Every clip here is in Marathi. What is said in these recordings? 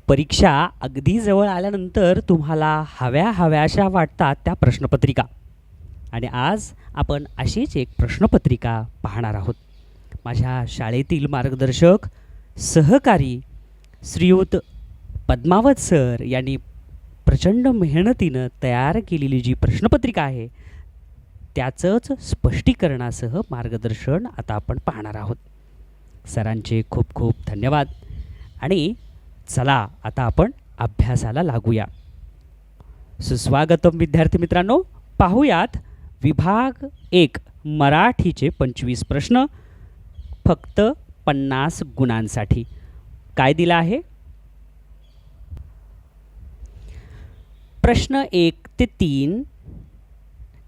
परीक्षा अगदी जवळ आल्यानंतर तुम्हाला हव्याशा वाटतात त्या प्रश्नपत्रिका. आणि आज आपण अशीच एक प्रश्नपत्रिका पाहणार आहोत. माझ्या शाळेतील मार्गदर्शक सहकारी श्रीयुत पद्मावत सर यांनी प्रचंड मेहनतीनं तयार केलेली जी प्रश्नपत्रिका आहे त्याचंच स्पष्टीकरणासह मार्गदर्शन आता आपण पाहणार आहोत. सरांचे खूप खूप धन्यवाद. आणि चला आता आपण अभ्यासाला लागूया. सुस्वागतम विद्यार्थी मित्रांनो. पाहूयात विभाग 1 मराठीचे 25 प्रश्न फक्त 50 गुणांसाठी. काय दिला आहे? प्रश्न 1 ते 3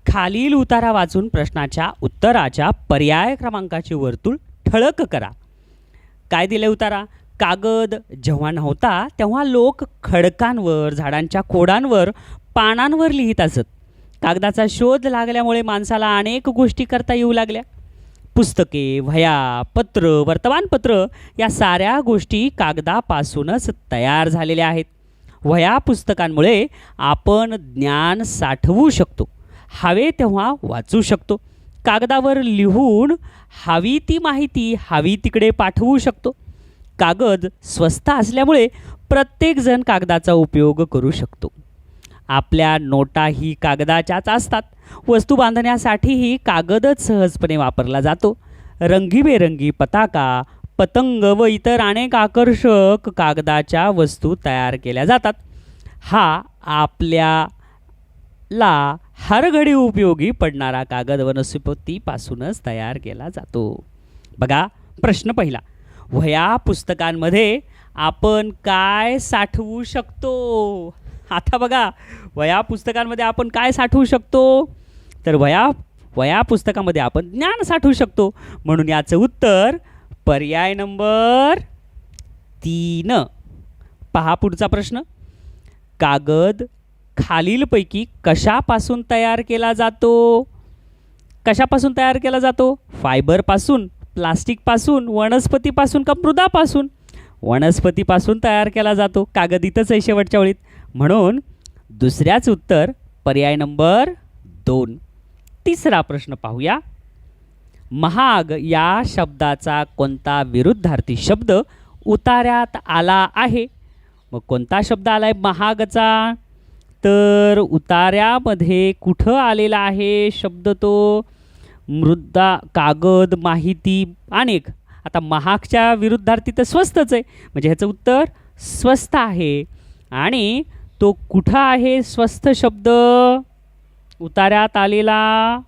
खालील उतारा वाचून प्रश्नाच्या उत्तराच्या पर्याय क्रमांकाचे वर्तुळ ठळक करा. काय दिले उतारा? कागद जेव्हा नव्हता तेव्हा लोक खडकांवर, झाडांच्या खोडांवर, पानांवर लिहित असत. कागदाचा शोध लागल्यामुळे माणसाला अनेक गोष्टी करता येऊ लागल्या. पुस्तके, वह्या, पत्र, वर्तमानपत्र या साऱ्या गोष्टी कागदापासूनच तयार झालेल्या आहेत. वह्या पुस्तकांमुळे आपण ज्ञान साठवू शकतो, हवे तेव्हा वाचू शकतो. कागदावर लिहून हवी ती माहिती हवी तिकडे पाठवू शकतो. कागद स्वस्त असल्यामुळे प्रत्येकजण कागदाचा उपयोग करू शकतो. आपल्या नोटाही कागदाच्याच असतात. वस्तू बांधण्यासाठीही कागदच सहजपणे वापरला जातो. रंगीबेरंगी पताका, पतंग व इतर अनेक आकर्षक कागदाच्या वस्तू तयार केल्या जातात. हा आपल्याला हर घडी उपयोगी पडणारा कागद वनस्पतीपासूनच तयार केला जातो. बघा प्रश्न पहिला. वह्या पुस्तकांमध्ये आपण काय साठवू शकतो? आता बघा वह्या पुस्तकांमध्ये आपण काय साठवू शकतो? तर वह्या पुस्तकामध्ये आपण ज्ञान साठवू शकतो. म्हणून याचं उत्तर पर्याय नंबर 3. पहा पुढचा प्रश्न. कागद खालीलपैकी कशापासून तयार केला जातो? कशापासून तयार केला जातो? फायबरपासून, प्लास्टिकपासून, वनस्पतीपासून का मृदापासून? वनस्पतीपासून तयार केला जातो. कागद इथंच आहे शेवटच्या ओळीत. म्हणून दुसऱ्याच उत्तर पर्याय नंबर 2. तिसरा प्रश्न पाहूया. महाग या शब्दाचा कोणता विरुद्धार्थी शब्द उतार्यात आला आहे? मग कोणता शब्द आला आहे महागचा? तर उतार्यामध्ये कुठं आलेला आहे शब्द तो? मृदा, कागद, माहिती, अनेक. आता महागच्या विरुद्धार्थी तर स्वस्तच आहे, म्हणजे ह्याचं उत्तर स्वस्त आहे. आणि तो कुठं आहे स्वस्त शब्द उतार्यात आलेला?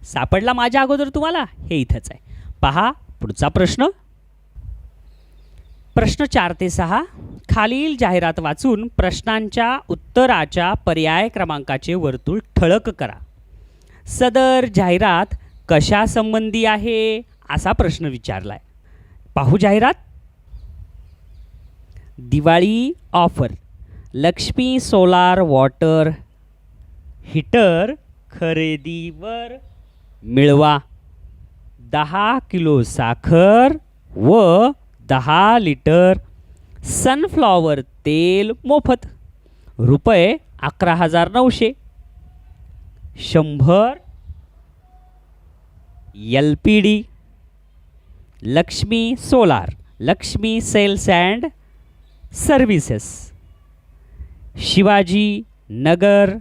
सापडला माझ्या अगोदर तुम्हाला? हे इथंच आहे. पहा पुढचा प्रश्न. प्रश्न 4 ते 6 खालील जाहिरात वाचून प्रश्नांच्या उत्तराच्या पर्याय क्रमांकाचे वर्तुळ ठळक करा. सदर जाहिरात कशासंबंधी आहे असा प्रश्न विचारलाय. पाहू जाहिरात. Diwali offer. Lakshmi solar water heater खरेदीवर मिळवा 10 किलो साखर व 10 लिटर सनफ्लॉवर तेल मोफत. रुपये 11,900. 100 LPD. Lakshmi solar, Lakshmi sales and services, Shivaji Nagar,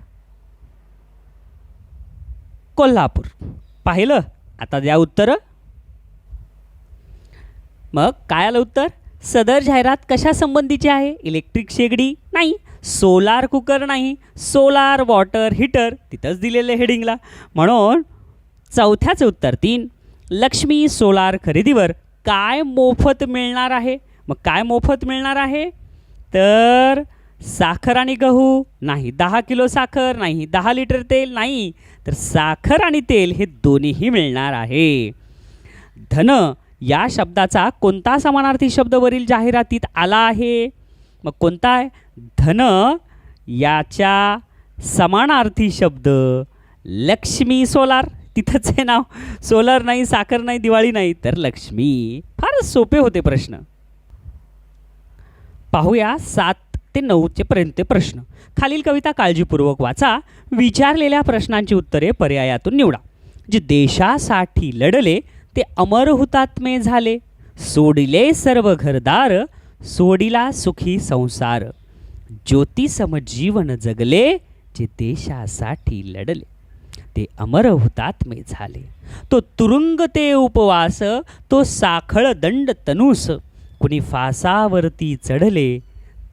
Kolhapur. पाहिलं? आता द्या उत्तर. मग काय आलं उत्तर? सदर जाहिरात कशासंबंधीची आहे? इलेक्ट्रिक शेगडी नाही, सोलार कुकर नाही, सोलार वॉटर हीटर तिथंच दिलेलं हेडिंगला. म्हणून चौथ्याचं उत्तर 3. लक्ष्मी सोलार खरेदीवर काय मोफत मिळणार आहे? मग काय मोफत मिळणार आहे? तर साखर आणि गहू नाही, 10 किलो साखर नाही, 10 लिटर तेल नाही, तर साखर आणि तेल हे दोन्हीही मिळणार आहे. धन या शब्दाचा कोणता समानार्थी शब्द वरील जाहिरातीत आला आहे? मग कोणता आहे? धन याच्या समानार्थी शब्द लक्ष्मी सोलार तिथंच आहे नाव. सोलर नाही, साखर नाही, दिवाळी नाही, तर लक्ष्मी. फारच सोपे होते प्रश्न. पाहूया 7 ते 9 पर्यंतचे प्रश्न. खालील कविता काळजीपूर्वक वाचा. विचारलेल्या प्रश्नांची उत्तरे पर्यायातून निवडा. जे देशासाठी लढले ते अमर हुतात्मे झाले. सोडिले सर्व घरदार, सोडिला सुखी संसार. ज्योतिसम जीवन जगले, जे देशासाठी लढले ते अमर हुतात्मे झाले. तो तुरुंग ते उपवास, तो साखळ दंड तनूस. कुणी फासावरती चढले,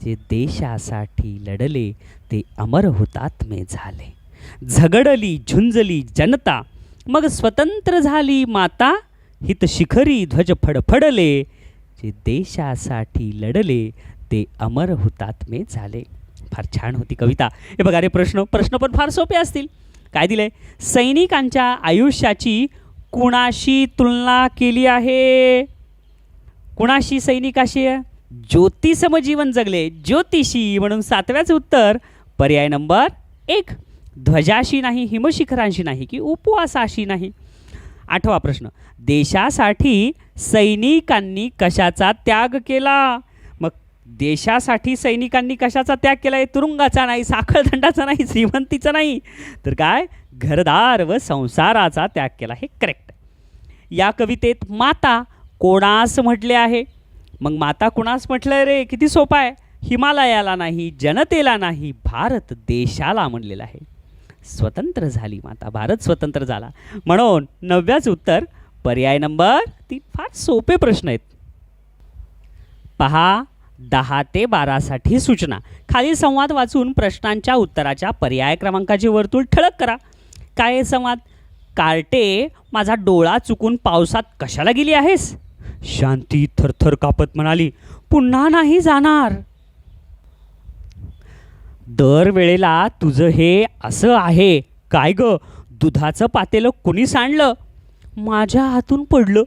जे देशासाठी लढले ते अमर हुतात्मे झाले. झगडली झुंजली जनता, मग स्वतंत्र झाली माता. हित शिखरी ध्वज फडफडले, जे देशासाठी लढले ते अमर हुतात्मे झाले. फार छान होती कविता. हे बघा रे प्रश्न पण फार सोपे असतील. काय दिलंय? सैनिकांच्या आयुष्याची कुणाशी तुलना केली आहे? कुणाशी? सैनिकाशी. ज्योतिसम जीवन जगले, ज्योतिषी. म्हणून 7व्याचं उत्तर पर्याय नंबर 1. ध्वजाशी नाही, हिमशिखरांशी नाही, की उपवासाशी नाही. 8वा प्रश्न. देशासाठी सैनिकांनी कशाचा त्याग केला? मग देशासाठी सैनिकांनी कशाचा त्याग केला आहे? तुरुंगाचा नाही, साखळदंडाचा नाही, श्रीमंतीचा नाही, तर काय? घरदार व संसाराचा त्याग केला. हे करेक्ट. या कवितेत माता कोणास म्हटले आहे? मग माता कोणास म्हटलंय रे? किती सोपं आहे. हिमालयाला नाही, जनतेला नाही, भारत देशाला म्हणलेलं आहे. स्वतंत्र झाली माता, भारत स्वतंत्र झाला. म्हणून 9व्याचं उत्तर पर्याय नंबर 3. फार सोपे प्रश्न आहेत. पहा 10 ते 12साठी सूचना. खालील संवाद वाचून प्रश्नांच्या उत्तराच्या पर्याय क्रमांकाचे वर्तुळ ठळक करा. काय आहे संवाद? कार्टे, माझा डोळा चुकून पावसात कशाला गेली आहेस? शांती थरथर कापत म्हणाली, पुन्हा नाही जाणार. दरवेळेला तुझं हे असं आहे. काय ग? दुधाचं पातेलं कुणी सांडलं? माझ्या हातून पडलं.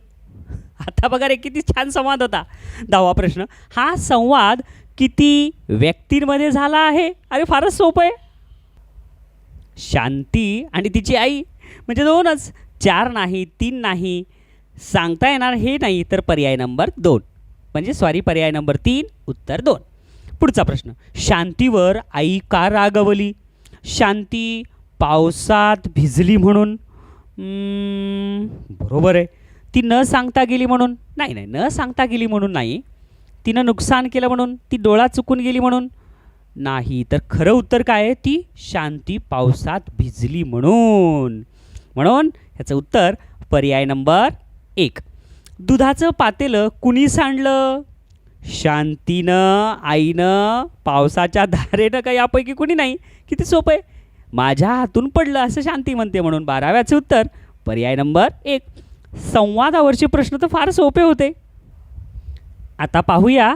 आता बघा रे, किती छान संवाद होता. 10वा प्रश्न. हा संवाद किती व्यक्तींमध्ये झाला आहे? अरे फारच सोपं आहे. शांती आणि तिची आई म्हणजे 2च. 4 नाही, 3 नाही, सांगता येणार हे नाही, तर पर्याय नंबर 2 म्हणजे पर्याय नंबर 3 उत्तर 2. पुढचा प्रश्न. शांतीवर आई का रागवली? शांती पावसात भिजली म्हणून. बरोबर आहे. ती न सांगता गेली म्हणून? नाही, न सांगता गेली म्हणून नाही. तिनं नुकसान केलं म्हणून? ती डोळा चुकून गेली म्हणून? नाही. तर खरं उत्तर काय आहे? ती शांती पावसात भिजली म्हणून. म्हणून ह्याचं उत्तर पर्याय नंबर 1. दुधाचं पातेलं कुणी सांडलं? शांतीनं, आईनं, पावसाच्या धारेनं, का यापैकी कुणी नाही. किती सोपं आहे. माझ्या हातून पडलं असं शांती म्हणते. म्हणून 12व्याचे उत्तर पर्याय नंबर 1. संवादावरचे प्रश्न तर फार सोपे होते. आता पाहूया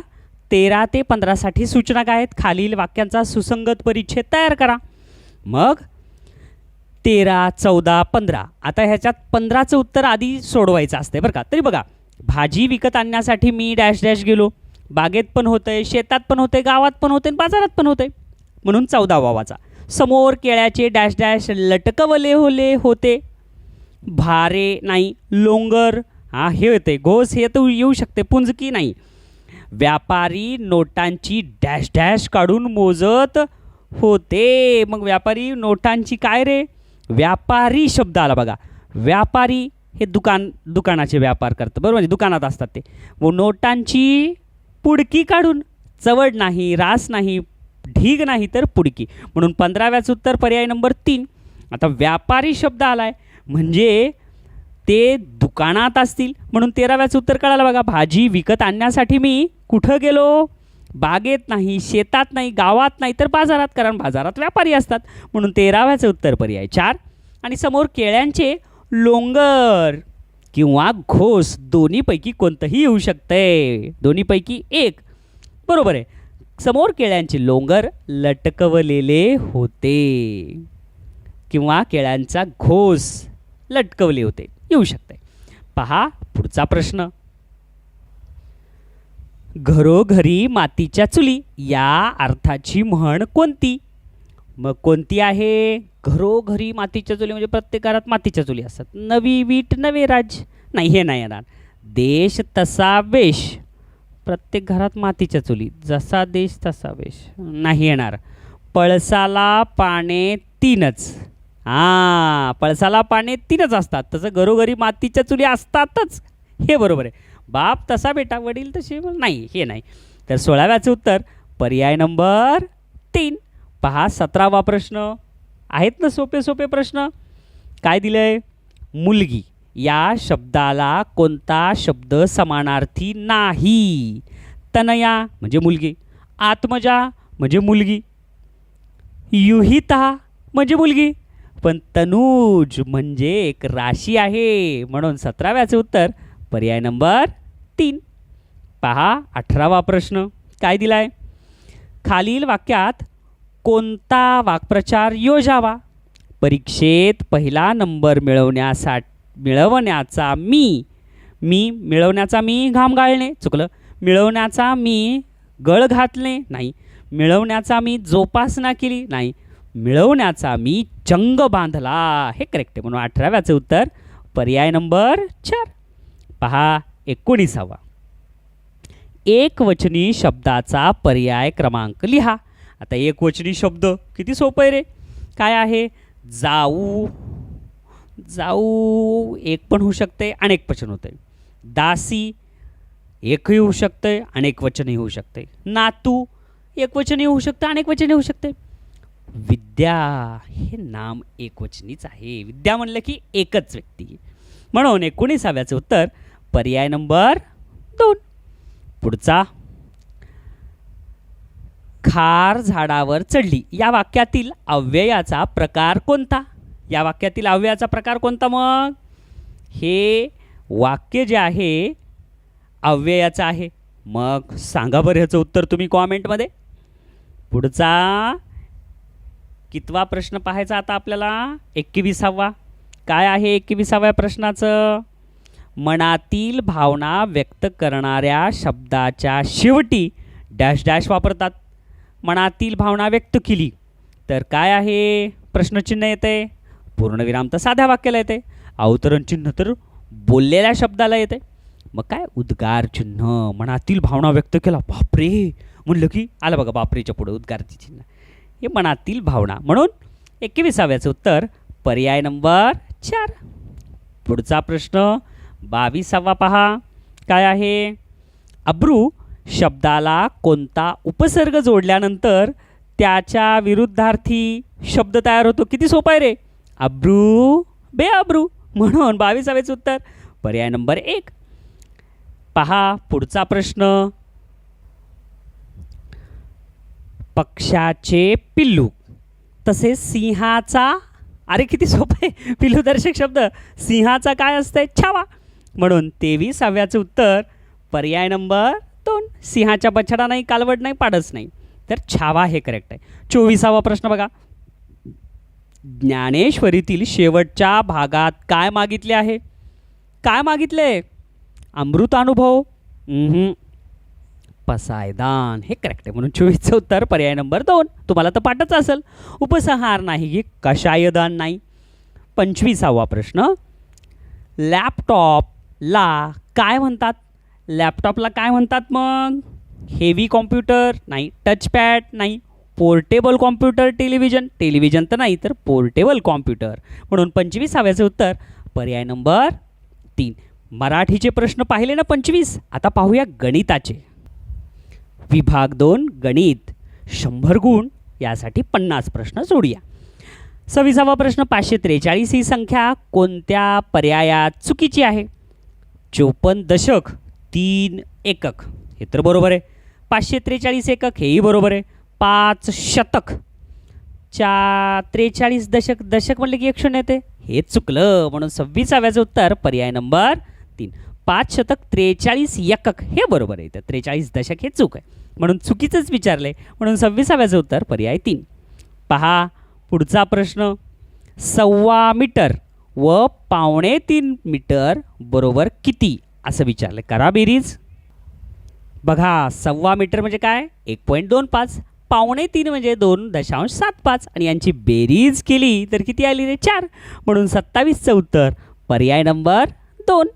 13 ते 15साठी सूचना काय आहेत. खालील वाक्यांचा सुसंगत परिच्छेद तयार करा. मग 13, 14, 15. आता ह्याच्यात 15चं उत्तर आधी सोडवायचं असते बरं का. तरी बघा, भाजी विकत आणण्यासाठी मी डॅश डॅश गेलो. बागेत पण होतंय, शेतात पण होते, गावात पण होते, बाजारात पण होते. म्हणून 14वा वाचा. समोर केळ्याचे डॅश डॅश लटकवले होते. भारे नाही, लोंगर. हा हे होते. घोस हे तर येऊ शकते. पुंजकी नाही. व्यापारी नोटांची डॅश डॅश काढून मोजत होते. मग व्यापारी नोटांची काय रे? व्यापारी शब्द आला बघा. व्यापारी हे दुकानाचे व्यापार करतात बरोबर, म्हणजे दुकानात असतात ते. व नोटांची पुडकी काढून. चवड नाही, रास नाही, ढीग नाही, तर पुडकी. म्हणून 15व्याचं उत्तर पर्याय नंबर 3. आता व्यापारी शब्द आलाय म्हणजे ते दुकानात असतील. म्हणून 13व्याचं उत्तर कळालं बघा. भाजी विकत आणण्यासाठी मी कुठं गेलो? बागेत नाही, शेतात नाही, गावात नाही, तर बाजारात. कारण बाजारात व्यापारी असतात. म्हणून 13व्याचं उत्तर पर्याय 4. आणि समोर केळ्यांचे लोंगर किंवा घोस दोन्हीपैकी कोणतंही येऊ शकतंय. दोन्हीपैकी एक बरोबर आहे. समोर केळ्यांचे लोंगर लटकवलेले होते किंवा केळ्यांचा घोस लटकवले होते, येऊ शकते. पहा पुढचा प्रश्न. घरोघरी मातीच्या चुली या अर्थाची म्हण कोणती? मग कोणती आहे? घरोघरी मातीच्या चुली म्हणजे प्रत्येक घरात मातीच्या चुली असतात. नवी वीट नवे राज, नाही हे नाही येणार. देश तसा वेश, प्रत्येक घरात मातीच्या चुली, जसा देश तसा वेश, नाही येणार. पळसाला पाने तीनच, हां पळसाला पाने तीनच असतात, तसं घरोघरी मातीच्या चुली असतातच, हे बरोबर आहे. बाप तसा बेटा, वडील तसे, नाही हे नाही. तर 16व्याचे उत्तर पर्याय नंबर 3. पहा 17वा प्रश्न, आहेत ना सोपे सोपे प्रश्न. काय दिलं आहे? मुलगी या शब्दाला कोणता शब्द समानार्थी नाही? तनया म्हणजे मुलगी, आत्मजा म्हणजे मुलगी, युहिता म्हणजे मुलगी, पण तनूज म्हणजे एक राशी आहे, म्हणून 17व्याचे उत्तर पर्याय नंबर 3. पहा 18वा प्रश्न, काय दिलाय? खालील वाक्यात कोणता वाक्प्रचार योजावा? परीक्षेत पहिला नंबर मिळवण्याचा मी घाम गाळणे, चुकलं. मिळवण्याचा मी गळ घातले, नाही. मिळवण्याचा मी जोपासना केली, नाही. मिळवण्याचा मी चंग बांधला, हे करेक्ट आहे, म्हणून 18व्याचे उत्तर पर्याय नंबर 4. पहा 19वा, एकवचनी शब्दाचा पर्याय क्रमांक लिहा. आता एकवचनी शब्द किती सोपं आहे रे. काय आहे? जाऊ, जाऊ एक पण होऊ शकते, अनेक वचन होते. दासी एकही होऊ शकते, अनेक वचनही होऊ शकते. नातू एक वचनही होऊ शकतं, अनेक वचनही होऊ शकते. विद्या हे नाम एकवचनीच आहे, विद्या म्हणलं की एकच व्यक्ती, म्हणून 19व्याचे उत्तर पर्याय नंबर 2. पुढचा, खार झाडावर चढली या वाक्यातील अव्ययाचा प्रकार कोणता? या वाक्यातील अव्ययाचा प्रकार कोणता? मग हे वाक्य जे आहे अव्ययाचं आहे, मग सांगा बरं ह्याचं उत्तर तुम्ही कॉमेंटमध्ये. पुढचा कितवा प्रश्न पाहायचा आता आपल्याला? 21वा. काय आहे 21व्या प्रश्नाचं? मनातील भावना व्यक्त करणाऱ्या शब्दाच्या शेवटी डॅश डॅश वापरतात. मनातील भावना व्यक्त केली तर काय आहे? प्रश्नचिन्ह येते, पूर्णविराम तर साध्या वाक्याला येते, अवतरण चिन्ह तर बोललेल्या शब्दाला येते. मग काय? उद्गार चिन्ह. मनातील भावना व्यक्त केला, बापरे म्हणलं की आलं बघा बापरेच्या पुढे उद्गारची चिन्ह, हे मनातील भावना, म्हणून 21व्याचं उत्तर पर्याय नंबर 4. पुढचा प्रश्न 22वा पहा, काय आहे? अब्रू शब्दाला कोणता उपसर्ग जोडल्यानंतर त्याच्या विरुद्धार्थी शब्द तयार होतो? किती सोपं आहे रे. अब्रू बेअब्रू, म्हणून 22वेचं उत्तर पर्याय नंबर 1. पहा पुढचा प्रश्न, पक्षाचे पिल्लू तसेच सिंहाचा, अरे किती सोपं आहे, पिल्लूदर्शक शब्द, सिंहाचा काय असतंय? छावा, म्हणून 23व्याचं उत्तर पर्याय नंबर 2. सिंहाच्या बछडा नाही, कालवड नाही, पाडच नाही, तर छावा हे करेक्ट आहे. 24वा प्रश्न बघा, ज्ञानेश्वरीतील शेवटच्या भागात काय मागितले आहे? काय मागितले? अमृतानुभव, पसायदान, हे करेक्ट आहे, म्हणून 24चं उत्तर पर्याय नंबर 2. तुम्हाला तर पाठच असेल. उपसंहार नाही की कषायदान नाही. 25वा प्रश्न, लॅपटॉपला काय म्हणतात? लॅपटॉपला काय म्हणतात? मग हेवी कॉम्प्युटर नाही, टचपॅड नाही, पोर्टेबल कॉम्प्युटर, टेलिव्हिजन तर नाही, तर पोर्टेबल कॉम्प्युटर, म्हणून 25व्याचं उत्तर पर्याय नंबर 3. मराठीचे प्रश्न पाहिले ना 25. आता पाहूया गणिताचे. विभाग 2 गणित 100 गुण, यासाठी 50 प्रश्न जोडूया. 26वा प्रश्न, 543 ही संख्या कोणत्या पर्यायात चुकीची आहे? 54 दशक 3 एकक, हे तर बरोबर आहे. 543 एकक हेही बरोबर आहे. 5 शतक 43 दशक, दशक म्हणले की 1 शून्य येते, हे चुकलं, म्हणून 26व्याचं उत्तर पर्याय नंबर 3. 5 शतक 43 एकक हे बरोबर आहे, तर 43 दशक हे चूक आहे, म्हणून चुकीचंच विचारले, म्हणून 26व्याचं उत्तर पर्याय 3. पहा पुढचा प्रश्न, 1.25 मीटर व 2.25 मीटर बरोबर किती असं विचारलं. करा बेरीज. बघा 1.25 मीटर म्हणजे काय? 1.25, 3.25 म्हणजे 2.75 आणि यांची बेरीज केली तर किती आली रे 4. म्हणून 27चं उत्तर पर्याय नंबर 2.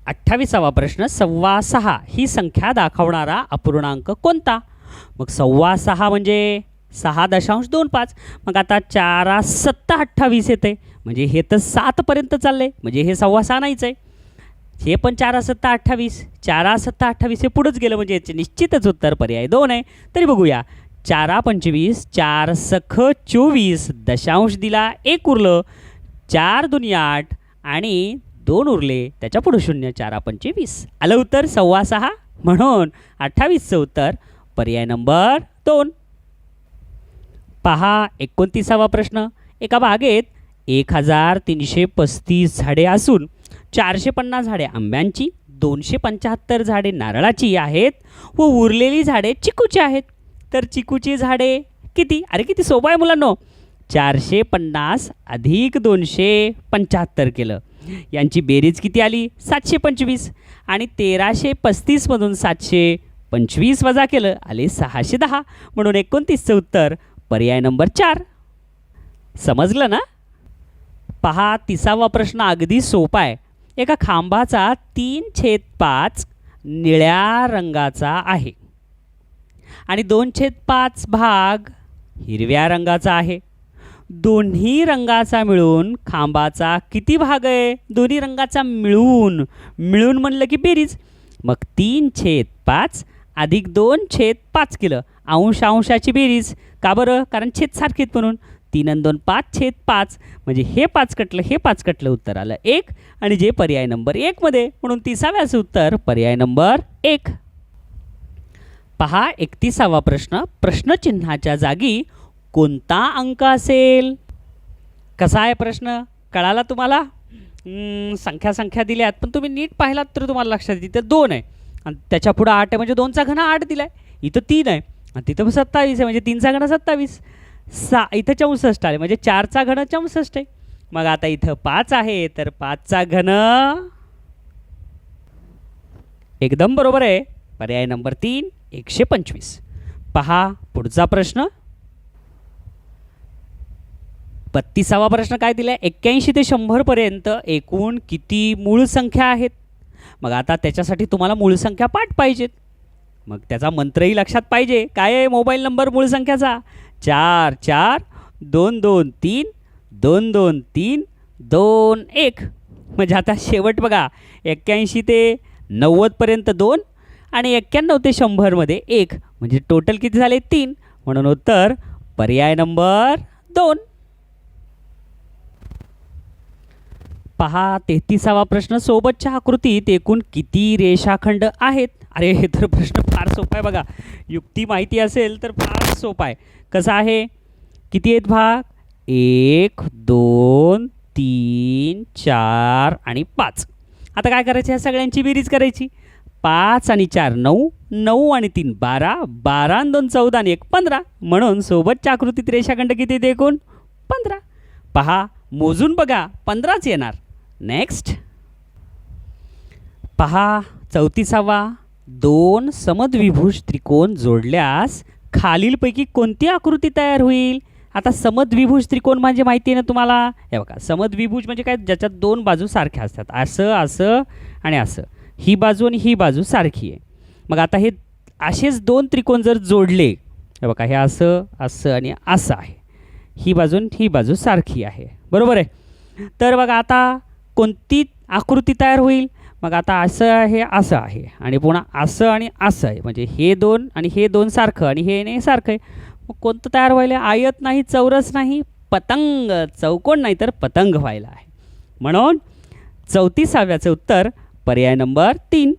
28वा प्रश्न 6.25 ही संख्या दाखवणारा अपूर्णांक कोणता. मग 6.25 म्हणजे 6.25. मग आता 4 7 28 येते म्हणजे हे तर 7 पर्यंत चालले म्हणजे हे 6.25 नाहीच आहे. हे पण 4 7 28 4 7 28 हे पुढेच गेलं म्हणजे याचे निश्चितच उत्तर पर्याय 2 आहे. तरी बघूया 4 25 4 सख 24 दशांश दिला 1 उरलं 4 2 8 आणि 2 उरले त्याच्या पुढे 0 4 25 आलं उत्तर 6.25 म्हणून 28चं उत्तर पर्याय नंबर 2. पहा 29वा प्रश्न. एका बागेत 1335 झाडे असून 450 झाडे आंब्यांची 275 झाडे नारळाची आहेत व उरलेली झाडे चिकूची आहेत. तर चिकूची झाडे किती. अरे किती सोपं आहे मुलांनो. 450 अधिक 275 केलं यांची बेरीज किती आली 725 आणि 1335 मधून 725 वजा केलं आले 610 म्हणून 29चं उत्तर पर्याय नंबर 4. समजलं ना. पहा 30वा प्रश्न अगदी सोपा आहे. एका खांबाचा 3/5 निळ्या रंगाचा आहे आणि 2/5 भाग हिरव्या रंगाचा आहे. दोन्ही रंगाचा मिळून खांबाचा किती भाग आहे. दोन्ही रंगाचा मिळून म्हणलं की बेरीज. मग 3/5 अधिक 2/5 केलं अंशाची बेरीज. का बरं. कारण छेद सारखेत म्हणून. 3 आणि 2 5/5 म्हणजे हे 5 कटलं हे 5 कटलं उत्तर आलं 1 आणि जे पर्याय नंबर 1 मध्ये म्हणून 30व्याचं उत्तर पर्याय नंबर 1. पहा 31वा प्रश्न. प्रश्नचिन्हाच्या जागी कोणता अंक असेल. कसा आहे प्रश्न कळाला तुम्हाला. संख्या दिल्यात पण तुम्ही नीट पाहिलात तर तुम्हाला लक्षात येईल. इथं 2 आहे आणि त्याच्या पुढं 8 आहे म्हणजे 2चा घन 8 दिलाय. इथं 3 आहे आणि तिथं 27 आहे म्हणजे 3चा घन 27. इथं 64 आले म्हणजे 4चा घन 64 आहे. मग आता इथं 5 आहे तर 5चा घन एकदम बरोबर आहे पर्याय नंबर 3 125. पहा पुढचा प्रश्न 32वा प्रश्न काय दिलाय. 81 ते 100 पर्यंत एकूण किती मूळ संख्या आहेत. मग आता त्याच्यासाठी तुम्हाला मूळ संख्या पाठ पाहिजेत. मग त्याचा मंत्रही लक्षात पाहिजे. काय आहे मोबाईल नंबर मूळ संख्याचा 4 4 2 2 3 2 2 3 2 1. म्हणजे आता शेवट बघा 81 ते 90 पर्यंत 2 आणि 91 ते 100 मध्ये 1 म्हणजे टोटल किती झाले 3 म्हणून उत्तर पर्याय नंबर 2. पहा 33वा प्रश्न. सोबतच्या आकृतीत एकूण किती रेषाखंड आहेत. अरे हे तर प्रश्न फार सोपा आहे बघा. युक्ती माहिती असेल तर फार सोपा आहे. कसा आहे किती आहेत भाग 1 2 3 4 आणि 5. आता काय करायचं ह्या सगळ्यांची बेरीज करायची. 5 आणि 4 9 9 आणि 3 12 12 आणि 2 14 आणि 1 15 म्हणून सोबतच्या आकृतीत रेषाखंड किती आहेत एकूण 15. पहा मोजून बघा 15च येणार. नेक्स्ट पहा 34वा. 2 समद्विभुज त्रिकोण जोडल्यास खालीलपैकी कोणती आकृती तयार होईल. आता समद्विभुज त्रिकोण म्हणजे माहिती आहे ना तुम्हाला. हे बघा समद्विभुज म्हणजे काय ज्याच्यात 2 बाजू सारख्या असतात. असं असं आणि असं. ही बाजू आणि ही बाजू सारखी आहे. मग आता हे असेच 2 त्रिकोण जर जोडले हे बघा हे असं असं आणि असं आहे. ही बाजू आणि ही बाजू सारखी आहे बरोबर आहे. तर बघा आता कोणती आकृती तयार होईल. मग आता असं आहे असं आहे आणि पुन्हा असं आणि असं आहे म्हणजे हे 2 आणि हे 2 सारखं आणि हे नाही सारखं आहे. मग कोणतं तयार व्हायला. आयत नाही चौरस नाही पतंग. चौकोन नाही तर पतंग व्हायला आहे म्हणून 34व्याचं उत्तर पर्याय नंबर 3.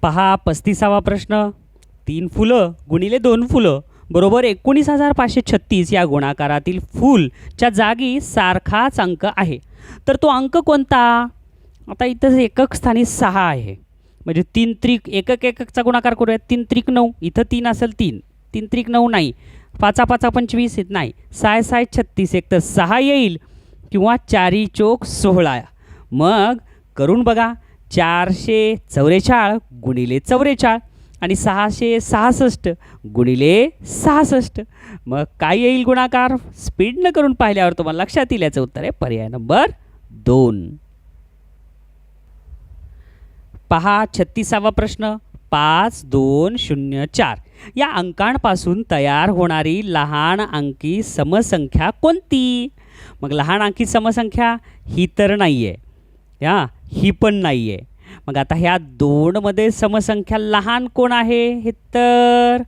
पहा 35वा प्रश्न. 3 फुलं गुणिले 2 फुलं बरोबर 19,536 या गुणाकारातील फूलच्या जागी सारखाच अंक आहे. तर तो अंक कोणता. आता इथं एकक स्थानी 6 आहे म्हणजे 3 त्रिक एककचा गुणाकार करूया. 3 त्रिक 9 इथं 3 असेल 3 3 त्रिक 9 नाही. 5 5 25 नाही. 6 6 36 एक तर 6 येईल किंवा 4 चोक 16. मग करून बघा 444 गुणिले 44 आणि 666 गुणिले 66. मग काय येईल गुणाकार? स्पीडनं करून पाहिल्यावर तुम्हाला लक्षात येईल. याचं उत्तर आहे पर्याय नंबर 2. पहा 36वा प्रश्न. 5204 या अंकांपासून तयार होणारी लहान अंकी समसंख्या कोणती? मग लहान अंकी समसंख्या ही तर नाही आहे, ही पण नाही आहे. मग आता ह्या दोनमध्ये समसंख्या लहान कोण आहे? हे तर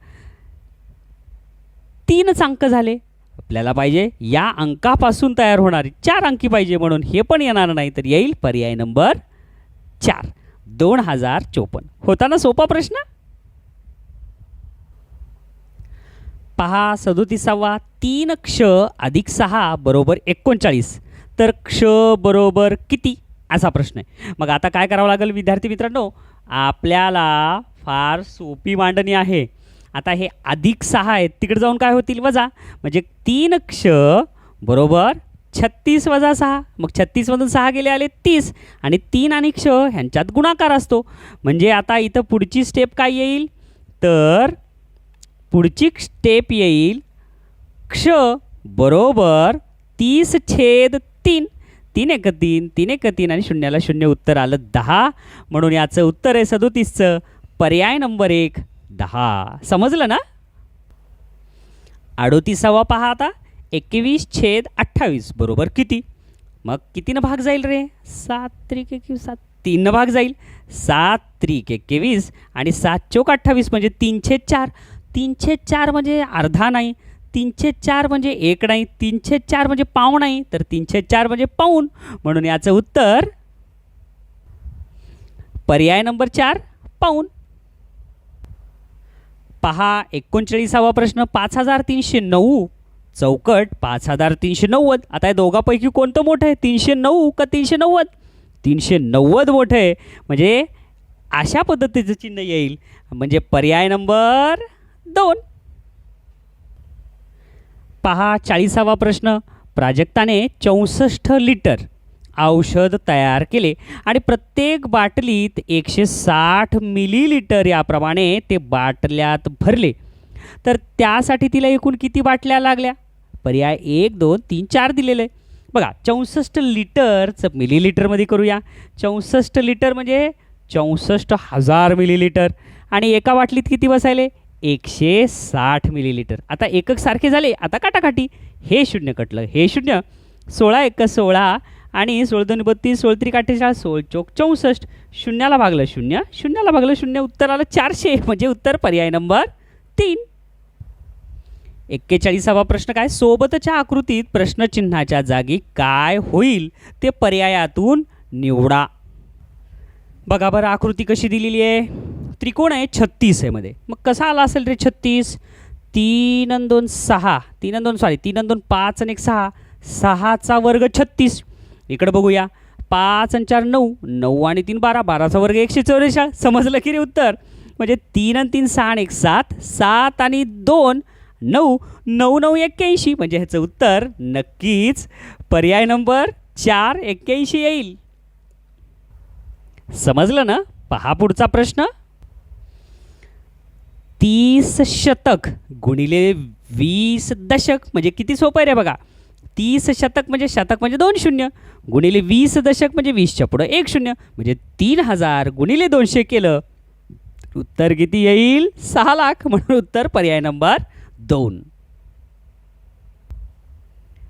3च अंक झाले. आपल्याला पाहिजे या अंकापासून तयार होणारी 4 अंकी पाहिजे, म्हणून हे पण येणार नाही. तर येईल पर्याय नंबर 4. 2054. होता ना सोपा प्रश्न? पहा 37वा. 3 क्ष अधिक 6 बरोबर 39. तर क्ष बरोबर किती? असा प्रश्न आहे. मग आता काय करावं लागेल विद्यार्थी मित्रांनो? आपल्याला फार सोपी मांडणी आहे. आता हे अधिक 6 आहेत, तिकडे जाऊन काय होतील? वजा. म्हणजे 3 क्ष बरोबर 36 वजा 6. मग 36 मधून 6 गेले आले 30. आणि 3 आणि क्ष ह्यांच्यात गुणाकार असतो. म्हणजे आता इथं पुढची स्टेप काय येईल? तर पुढची स्टेप येईल क्ष बरोबर 30/3. 3 एक 3, 3 एक 3 आणि शून्याला शून्य. उत्तर आलं 10. म्हणून याचं उत्तर आहे 37चं पर्याय नंबर 1 10. समजलं ना? 38वा पहा आता. 21/28 बरोबर किती? मग कितीनं भाग जाईल रे? 7 त्रिक 21 7. 3 भाग जाईल. 7 त्रिक 21 आणि 7 चौक 28 म्हणजे 3/4. 3/4 म्हणजे अर्धा नाही. 3/4 म्हणजे 1 नाही. 3/4 म्हणजे पाव नाही. तर 3/4 म्हणजे पाऊण. म्हणून याचं उत्तर पर्याय नंबर 4 पाऊण. पहा 39वा प्रश्न. 5309 चौकट 5390. आता या दोघांपैकी कोणतं मोठं आहे? 309 का 390? 390 मोठं आहे. म्हणजे अशा पद्धतीचं चिन्ह येईल. म्हणजे पर्याय नंबर 2. पहा 40वा प्रश्न. प्राजक्ताने 64 लिटर औषध तयार केले आणि प्रत्येक बाटलीत 160 मिलीलिटर याप्रमाणे ते बाटल्यात भरले. तर त्यासाठी तिला एकूण किती बाटल्या लागल्या? पर्याय 1 2 3 4 दिलेले आहे. बघा 64 लिटरचं मिलीलिटरमध्ये करूया. 64 लिटर म्हणजे 64,000 मिलीलिटर. आणि एका बाटलीत किती बसायले? 160 मिलीलिटर. आता एकक सारखे झाले. आता काटाकाटी. हे शून्य कटलं, हे शून्य. 16 1 16 आणि 16 2 32, 16 3 48, 16 चौक 64. शून्याला भागलं शून्य, शून्याला भागलं शून्य. उत्तर आलं 400. म्हणजे उत्तर पर्याय नंबर 3. 41वा प्रश्न काय? सोबतच्या आकृतीत प्रश्नचिन्हाच्या जागी काय होईल ते पर्यायातून निवडा. बघा बरं आकृती कशी दिलेली आहे. त्रिकोण आहे 36 आहे मध्ये. मग कसा आला असेल रे 36? 3 आणि 2 6, 3 आणि 2 सॉरी 3 आणि 2 5 आणि 1 6, 6चा वर्ग 36. इकडे बघूया. 5 आणि 4 9, 9 आणि 3 12, 12चा वर्ग 144. समजलं की रे उत्तर? म्हणजे 3 आणि 3 6 आणि 1 7, 7 आणि 2 9, 9 9 81. म्हणजे ह्याचं उत्तर नक्कीच पर्याय नंबर 4 81 येईल. समजलं ना? पहा पुढचा प्रश्न. 30 शतक गुणिले 20 दशक म्हणजे किती सोपं आहे रे बघा. 30 शतक म्हणजे शतक म्हणजे 2 शून्य गुणिले 20 दशक म्हणजे 20च्या पुढं 1 शून्य म्हणजे 3000 गुणिले 200 केलं. उत्तर किती येईल? 6 लाख. म्हणून उत्तर पर्याय नंबर 2.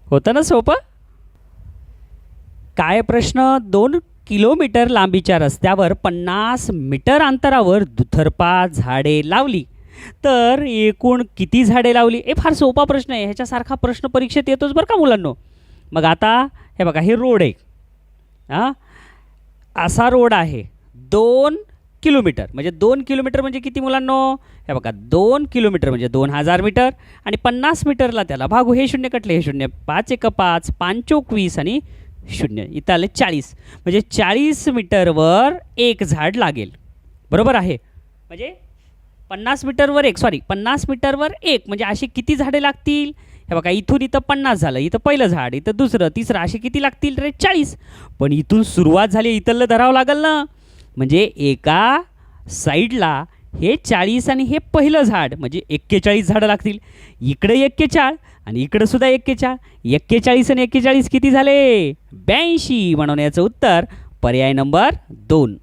होतं ना सोपं? काय प्रश्न? 2 किलोमीटर लांबीच्या रस्त्यावर 50 मीटर अंतरावर दुतर्फा झाडे लावली. तर एकूण किती झाडे लावली? हे फार सोपा प्रश्न आहे. ह्याच्यासारखा प्रश्न परीक्षेत येतोच बरं का मुलांनो. मग आता हे बघा, हे रोड आहे. असा रोड आहे. 2 किलोमीटर म्हणजे 2 किलोमीटर म्हणजे किती मुलांनो? हे बघा 2 किलोमीटर म्हणजे 2000 मीटर आणि 50 मीटरला त्याला भागू. हे शून्य कटले, हे शून्य. 5 1 5, 5 चौक 20 आणि शून्य. इथं आले 40. म्हणजे 40 मीटरवर 1 झाड लागेल. बरोबर आहे. म्हणजे 50 मीटरवर 1 सॉरी 50 मीटरवर 1 म्हणजे अशी किती झाडे लागतील? हे बघा इथून इथं 50 झालं. इथं पहिलं झाड, इथं दुसरं, तिसरं, असे किती लागतील रे? 40. पण इथून सुरुवात झाली, इथलं धरावं लागेल ना. म्हणजे एका साईडला हे 40 आणि हे पहिलं झाड म्हणजे 41 झाडं लागतील. इकडे 41 आणि इकडे सुद्धा 41. 41 आणि 41 किती झाले? 82. म्हणून याचं उत्तर पर्याय नंबर 2.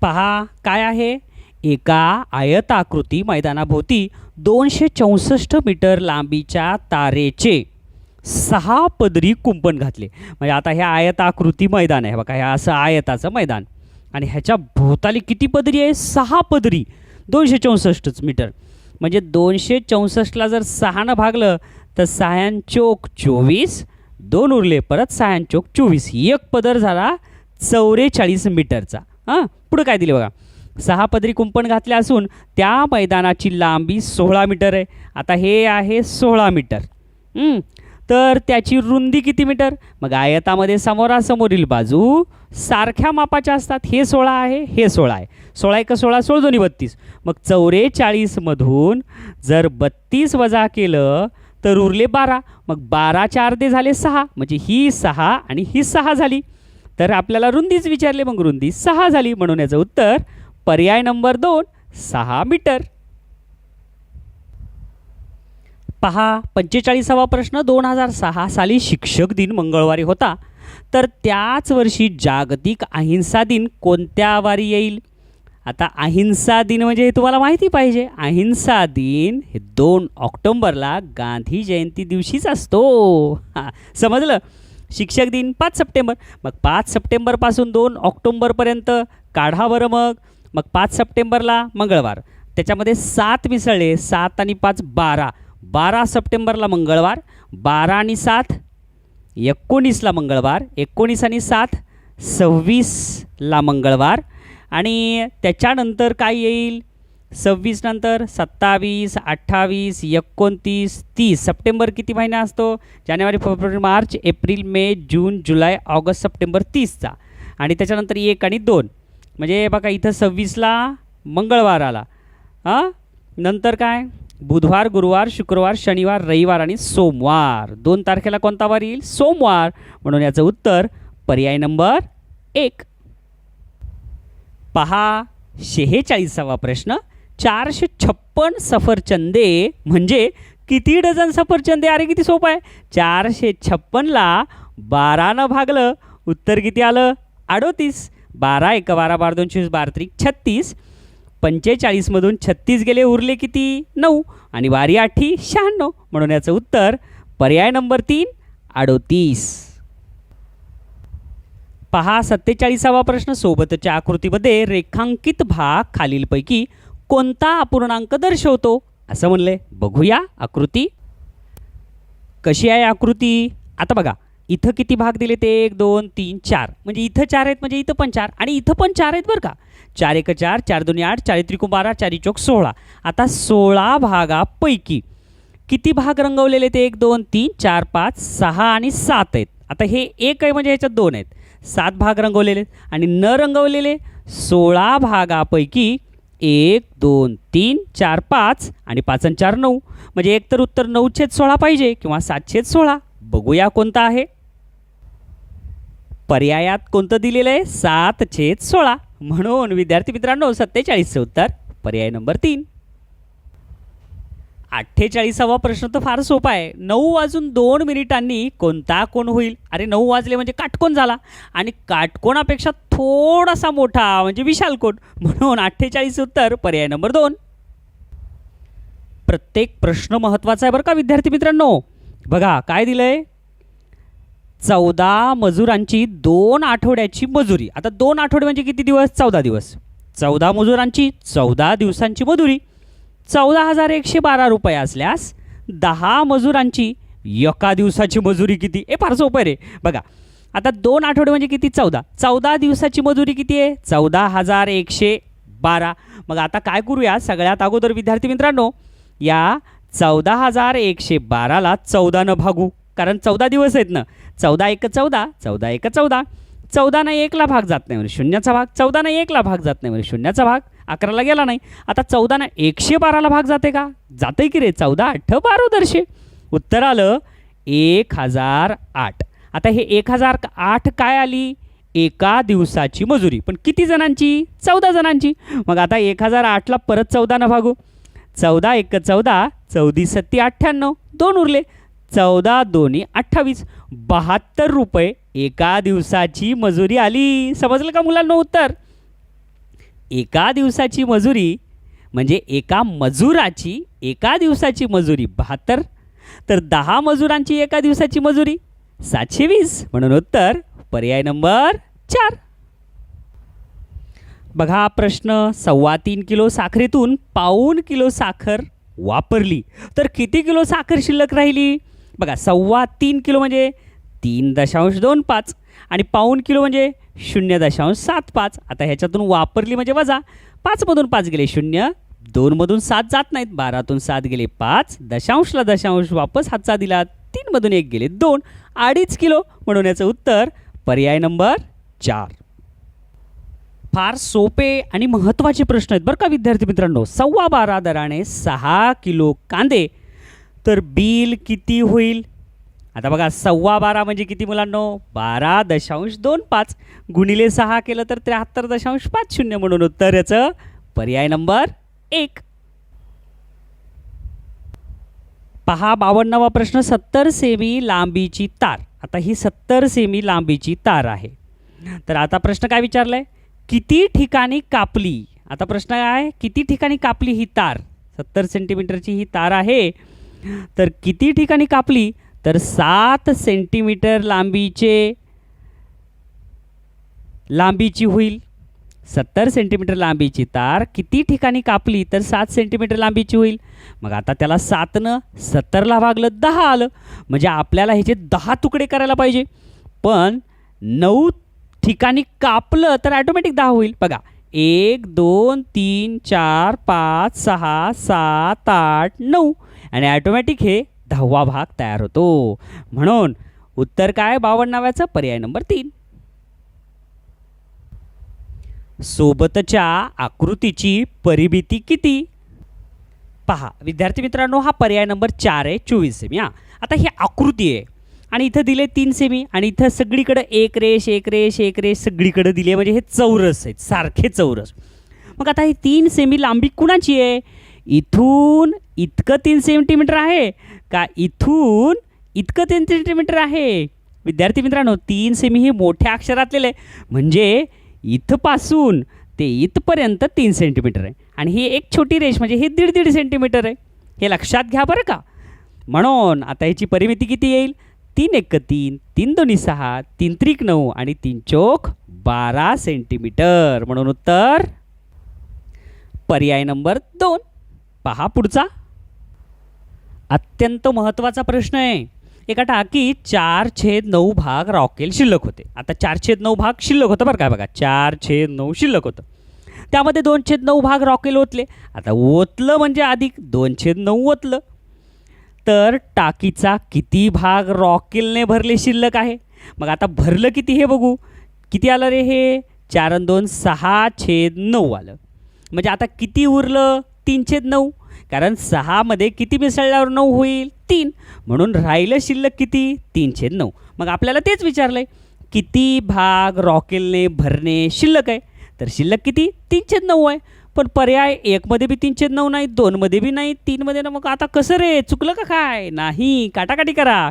पहा काय आहे. एका आयताकृती मैदानाभोवती 264 मीटर लांबीच्या तारेचे 6 पदरी कुंपण घातले. म्हणजे आता हे आयताकृती मैदान आहे बघा, हे असं आयताचं मैदान आणि ह्याच्या भोवताली किती पदरी आहे? 6 पदरी. 264 मीटर म्हणजे 264ला जर 6नं भागलं तर 6 चोक 24, 2 उरले, परत 6 चोक 24, एक पदर झाला 44 मीटरचा. हां, पुढं काय दिले बघा. 6 पदरी कुंपण घातले असून त्या मैदानाची लांबी 16 मीटर आहे. आता हे आहे 16 मीटर. तर त्याची रुंदी किती मीटर? मग आयतामध्ये समोरासमोरील बाजू सारख्या मापाच्या असतात. हे 16 आहे, हे 16 आहे. 16 एक 16, 16 दोन्ही 32. मग 44मधून जर 32 वजा केलं तर उरले 12. मग 12चे अर्धे झाले 6, म्हणजे ही 6 आणि ही 6 झाली. तर आपल्याला रुंदीच विचारले, मग रुंदी 6 झाली. म्हणून याचं उत्तर पर्याय नंबर 2, 6 मीटर. पहा 45वा प्रश्न. 2006 साली शिक्षक दिन मंगळवारी होता, तर त्याच वर्षी जागतिक अहिंसा दिन कोणत्या वारी येईल? आता अहिंसा दिन म्हणजे हे तुम्हाला माहिती पाहिजे. अहिंसा दिन हे 2 ऑक्टोंबरला गांधी जयंती दिवशीच असतो. हां, समजलं. शिक्षक दिन 5 सप्टेंबर. मग 5 सप्टेंबरपासून 2 ऑक्टोंबरपर्यंत काढा बरं. मग 5 सप्टेंबरला मंगळवार, त्याच्यामध्ये 7 मिसळले. 7 आणि 5 12. 12 सप्टेंबरला मंगळवार. 12 आणि 7 19ला मंगळवार. 19 आणि 7 26ला मंगळवार. आणि त्याच्यानंतर काय येईल? 26 नंतर 27, 28, 29, 30. सप्टेंबर किती महिना असतो? जानेवारी, फेब्रुवारी, मार्च, एप्रिल, मे, जून, जुलै, ऑगस्ट, सप्टेंबर 30चा. आणि त्याच्यानंतर 1 आणि 2. म्हणजे बघा इथं 26ला मंगळवार आला. हां, नंतर काय? बुधवार, गुरुवार, शुक्रवार, शनिवार, रविवार आणि सोमवार. 2 तारखेला कोणता वार येईल? सोमवार. म्हणून याचं उत्तर पर्याय नंबर 1. पहा 46वा प्रश्न. 456 सफरचंदे म्हणजे किती डझन सफरचंदे? अरे किती सोपं आहे. 456ला 12नं भागलं, उत्तर किती आलं? 38. 12 1 12, 12 2 24, 12 3 36. 45मधून 36 गेले, उरले किती? 9. आणि 12 8 96. म्हणून याचं उत्तर पर्याय नंबर 3, 38. पहा 47वा प्रश्न. सोबतच्या आकृतीमध्ये रेखांकित भाग खालीलपैकी कोणता अपूर्णांक दर्शवतो? असं म्हणले. बघूया आकृती कशी आहे. आकृती आता बघा, इथं किती भाग दिले ते? 1 2 3 4. म्हणजे इथं 4 आहेत, म्हणजे इथं पण 4 आणि इथं पण 4 आहेत बरं का. 4 1 4, 4 2 8, 4 3 12, 4 चौक 16. आता 16 भागापैकी किती भाग रंगवलेले ते? 1 2 3 4 5 6 आणि 7 आहेत. आता हे 1 आहे म्हणजे ह्याच्यात 2 आहेत. 7 भाग रंगवलेले आणि न रंगवलेले 16 भागापैकी 1 2 3 4 5 आणि 5 आणि 4 9. म्हणजे एक तर उत्तर 9/16 पाहिजे किंवा 7/16. बघूया कोणता आहे. पर्यायात कोणतं दिलेलं आहे? 7/16. म्हणून विद्यार्थी मित्रांनो 47चं उत्तर पर्याय नंबर 3. 48वा प्रश्न तर फार सोपा आहे. 9:02 कोणता कोण होईल? अरे 9 वाजले म्हणजे काटकोन झाला आणि काटकोनापेक्षा थोडासा मोठा म्हणजे विशाल कोन. म्हणून 48 उत्तर पर्याय नंबर 2. प्रत्येक प्रश्न महत्त्वाचा आहे बरं का विद्यार्थी मित्रांनो. बघा काय दिलंय. 14 मजुरांची 2 आठवड्याची मजुरी. आता 2 आठवडे म्हणजे किती दिवस? 14 दिवस. 14 मजुरांची 14 दिवसांची मजुरी 14,112 रुपये असल्यास 10 मजुरांची एका दिवसाची मजुरी किती? हे फार सोपं आहे रे. बघा आता 2 आठवडे म्हणजे किती? 14. 14 दिवसाची मजुरी किती आहे? 14,112. मग आता काय करूया? सगळ्यात अगोदर विद्यार्थी मित्रांनो या 14,112ला 14नं भागू, कारण 14 दिवस आहेत ना. 14 1 14, 14 1 14. 14 1ला भाग जात नाही म्हणजे शून्याचा भाग. 14 1ला भाग जात नाही म्हणजे शून्याचा भाग. 11ला गेला नाही. आता 14 112ला भाग जाते का? जाते की रे. 14 8 12 दर्शे. उत्तर आलं 1008. आता हे 1008 काय आली? एका दिवसाची मजुरी. पण किती जणांची? 14 जणांची. मग आता 1008ला परत 14 भागू. 14 एक 14, 14 सत्ती 98, 2 उरले. 14 दोन्ही 28, 72 रुपये एका दिवसाची मजुरी आली. समजलं का मुलांना उत्तर? एका दिवसाची मजुरी म्हणजे एका मजुराची एका दिवसाची मजुरी 72, तर 10 मजुरांची एका दिवसाची मजुरी 720. म्हणून उत्तर पर्याय नंबर 4. बघा प्रश्न. 3.25 किलो साखरेतून 1.25 किलो साखर वापरली तर किती किलो साखर शिल्लक राहिली? बघा 3.25 किलो म्हणजे 3.25 आणि 1.25 किलो म्हणजे 0.75. आता ह्याच्यातून वापरली म्हणजे वजा. 5मधून 5 गेले 0, 2मधून 7 जात नाहीत, 12तून 7 गेले 5, दशांशला दशांश वापस हातचा दिला, 3मधून 1 गेले 2, 2.5 किलो. म्हणून याचं उत्तर पर्याय नंबर 4. फार सोपे आणि महत्त्वाचे प्रश्न आहेत बरं का विद्यार्थी मित्रांनो. 12.25 दराने 6 किलो कांदे तर बिल किती होईल? आता बघा 12.25 म्हणजे किती मुलांनो? 12.25 गुणिले 6 केलं तर 73.50. म्हणून उत्तर याचं पर्याय नंबर 1. पहा 52वा प्रश्न. 70 सेमी लांबीची तार. आता ही 70 सेमी लांबीची तार आहे. तर आता प्रश्न काय विचारलाय? किती ठिकाणी कापली? आता प्रश्न आहे किती ठिकाणी कापली ही तार? 70 सेंटीमीटरची ही तार आहे, तर किती ठिकाणी कापली? तर 7 सेंटीमीटर लांबीची होईल. 70 सेंटीमीटर लांबीची तार किती ठिकाणी कापली तर 7 सेंटीमीटर लांबीची होईल. मग आता त्याला 7नं 70ला भागलं 10 आलं, म्हणजे आपल्याला ह्याचे 10 तुकडे करायला पाहिजे. पण 9 ठिकाणी कापलं तर ॲटोमॅटिक 10 होईल. बघा 1 2 3 4 5 6 7 8 9 आणि ॲटोमॅटिक हे 10वा भाग तयार होतो. म्हणून उत्तर काय 52व्याचं? पर्याय नंबर 3. सोबतच्या आकृतीची परिमिती किती? पहा विद्यार्थी मित्रांनो, हा पर्याय नंबर 4 आहे, 24 सेमी. आता ही आकृती आहे आणि इथं दिले 3 सेमी आणि इथं सगळीकडे एक रेष सगळीकडे दिली, म्हणजे हे चौरस आहेत, सारखे चौरस. मग आता ही 3 सेमी लांबी कुणाची आहे? इथून इतकं 3 सेंटीमीटर आहे का इथून इतकं 3 सेंटीमीटर आहे? विद्यार्थी मित्रांनो 3 सेमी ही मोठ्या अक्षरातलेलं आहे, म्हणजे इथपासून ते इथपर्यंत 3 सेंटीमीटर आहे आणि ही एक छोटी रेष म्हणजे हे 1.5 सेंटीमीटर आहे. हे लक्षात घ्या बरं का. म्हणून आता ह्याची परिमिती किती येईल? 3 एक 3, 3 दोन्ही 6, 3 त्रिक 9 आणि 3 चौक 12 सेंटीमीटर. म्हणून उत्तर पर्याय नंबर 2. पहा पुढचा अत्यंत महत्त्वाचा प्रश्न आहे. एका टाकीत 4/9 भाग रॉकेल शिल्लक होते. आता 4/9 भाग शिल्लक होतं बरं काय. बघा 4/9 शिल्लक होतं, त्यामध्ये 2/9 भाग रॉकेल ओतले. आता ओतलं म्हणजे अधिक 2/9 ओतलं, तर टाकीचा किती भाग रॉकेलने भरले शिल्लक आहे? मग आता भरलं किती हे बघू. किती आलं रे हे? 4 आणि 2 6/9 आलं. म्हणजे आता किती उरलं? 3/9, कारण 6 मध्ये किती मिसळल्यावर 9 होईल? 3. म्हणून राहिलं शिल्लक किती? 3/9. मग आपल्याला तेच विचारलंय किती भाग रॉकेलने भरणे शिल्लक आहे. तर शिल्लक किती? 3/9 आहे. पण पर्याय 1 मध्ये बी 3/9 नाही, 2 मध्ये बी नाही, 3 मध्ये ना. मग आता कसं रे? चुकलं का काय? नाही, काटाकाटी करा.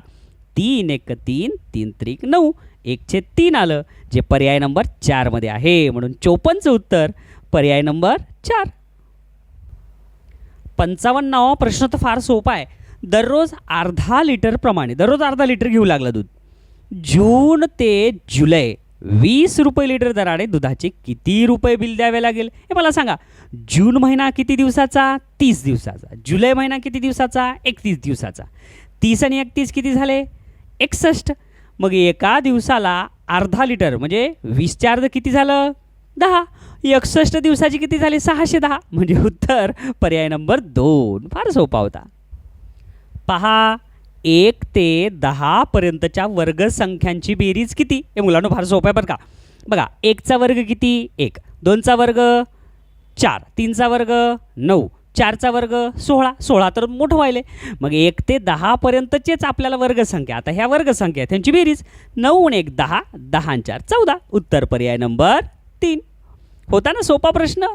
3 एक 3, 3 त्रिक 9, 1/3 आलं, जे पर्याय नंबर 4 मध्ये आहे. म्हणून 54चं उत्तर पर्याय नंबर 4. 55वा प्रश्न तर फार सोपा आहे. दररोज अर्धा लिटर प्रमाणे दररोज अर्धा लिटर घेऊ लागला दूध. जून ते जुलै 20 रुपये लिटर दराने दुधाचे किती रुपये बिल द्यावे लागेल हे मला सांगा. जून महिना किती दिवसाचा? 30 दिवसाचा. जुलै महिना किती दिवसाचा? 31 दिवसाचा. 30 आणि 31 किती झाले? 61. मग एका दिवसाला अर्धा लिटर म्हणजे 20चे अर्ध किती झालं? 10. 61 दिवसाची किती झाली? 610. म्हणजे उत्तर पर्याय नंबर 2. फार सोपा होता. पहा 1 ते 10 पर्यंतच्या वर्गसंख्यांची बेरीज किती? हे मुलांना फार सोपं आहे बरं का. बघा 1चा वर्ग किती? 1, 2चा वर्ग 4, 3चा वर्ग 9, 4चा वर्ग 16, 16 तर मोठं व्हायले. मग 1 ते 10 पर्यंतचेच आपल्याला वर्गसंख्या. आता ह्या वर्गसंख्या त्यांची बेरीज 9 आणि 1 10, 10 आणि 4 14. उत्तर पर्याय नंबर 3. होता ना सोपा प्रश्न.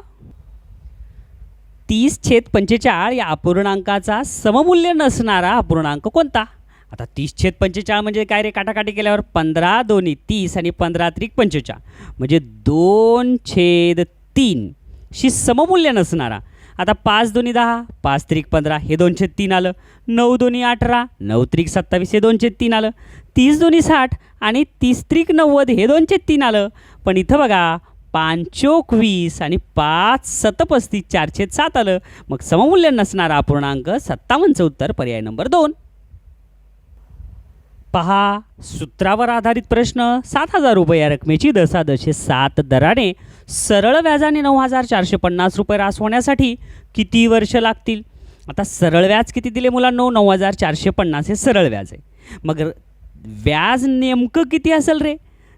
30/45 या अपूर्णांकाचा सममूल्य नसणारा अपूर्णांक कोणता? आता 30/45 म्हणजे काय रे, काटाकाटी केल्यावर 15 दोन्ही 30 आणि 15 त्रिक 45 म्हणजे 2/3 शी सममूल्य नसणारा. आता 5 दोन्ही 10, 5 त्रिक 15 हे 2/3 आलं. 9 दोन्ही 18, 9 त्रिक 27 हे 2/3 आलं. 30 दोन्ही 60 आणि 30 त्रिक 90 हे 2/3 आलं. पण इथं बघा 5 चोक 20 आणि 5 सत 35 4/7 आलं. मग सममूल्य नसणारा अपूर्णांक 57चं उत्तर पर्याय नंबर 2. पहा सूत्रावर आधारित प्रश्न. 7,000 रुपये या रकमेची 10.7 दराने सरळ व्याजाने 9,450 रुपये रास होण्यासाठी किती वर्ष लागतील? आता सरळ व्याज किती दिले मुलांनो? 9,450 हे सरळ व्याज आहे. मग व्याज नेमकं किती असेल रे?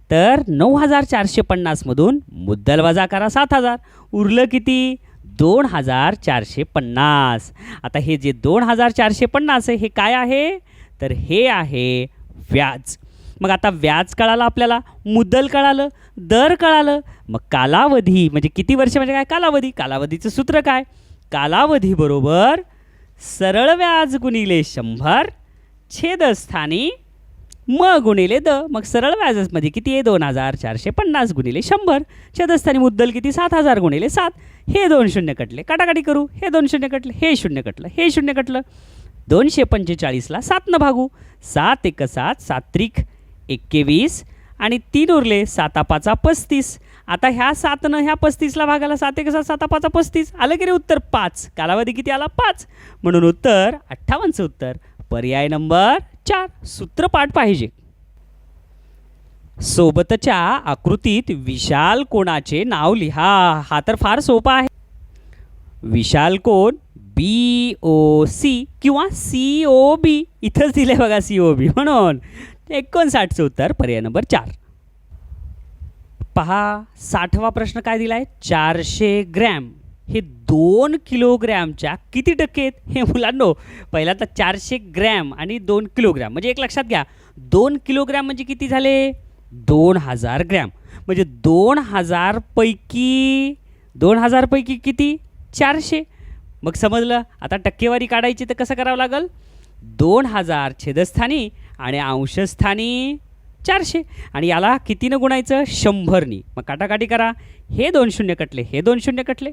तर 9,450 मधून मुद्दल वजा करा 7,000, उरलं किती? 2,450. आता हे जे 2,450 आहे हे काय आहे? तर हे आहे व्याज. मग आता व्याज कळालं आपल्याला, मुद्दल कळालं, दर कळालं. मग कालावधी म्हणजे किती वर्ष म्हणजे काय? कालावधी. कालावधीचं सूत्र काय? कालावधी बरोबर सरळ व्याज गुणिले 100 छेदस्थानी म गुणिले द. मग सरळ व्याजामध्ये किती आहे? 2,450 गुणिले 100 छेदस्थानी मुद्दल किती? 7,000 गुणिले 7. हे 2 शून्य कटले, काटाकाटी करू. हे 2 शून्य कटले, हे शून्य कटलं, हे शून्य कटलं. 245ला 7 भागू. 7 1 7, 7 त्रिक 21 आणि 3 उरले. 7 5 35. आता ह्या 7 ह्या 35ला भागाला 7 1 7, 7 5 35 आलं की रे उत्तर 5. कालावधी किती आला? 5. म्हणून उत्तर 58चं उत्तर पर्याय नंबर 4. सूत्रपाठ पाहिजे. सोबतच्या आकृतीत विशाल कोणाचे नाव लिहा. हा तर फार सोपा आहे. विशाल कोण BOC किंवा COB इथंच दिले बघा COB, म्हणून 59चं उत्तर पर्याय नंबर 4. पहा 60वा प्रश्न काय दिलाय? 400 ग्रॅम हे 2 किलोग्रॅमच्या किती टक्के आहेत? हे मुलांनो पहिला तर 400 ग्रॅम आणि 2 किलोग्रॅम म्हणजे एक लक्षात घ्या, 2 किलोग्रॅम म्हणजे किती झाले? 2,000 ग्रॅम. म्हणजे 2,000 पैकी किती? 400. मग समजलं. आता टक्केवारी काढायची तर कसं करावं लागेल? 2,000 छेदस्थानी आणि अंशस्थानी 400 आणि याला कितीनं गुणायचं? 100नी. मग काटाकाटी करा. हे 2 शून्य कटले, हे 2 शून्य कटले,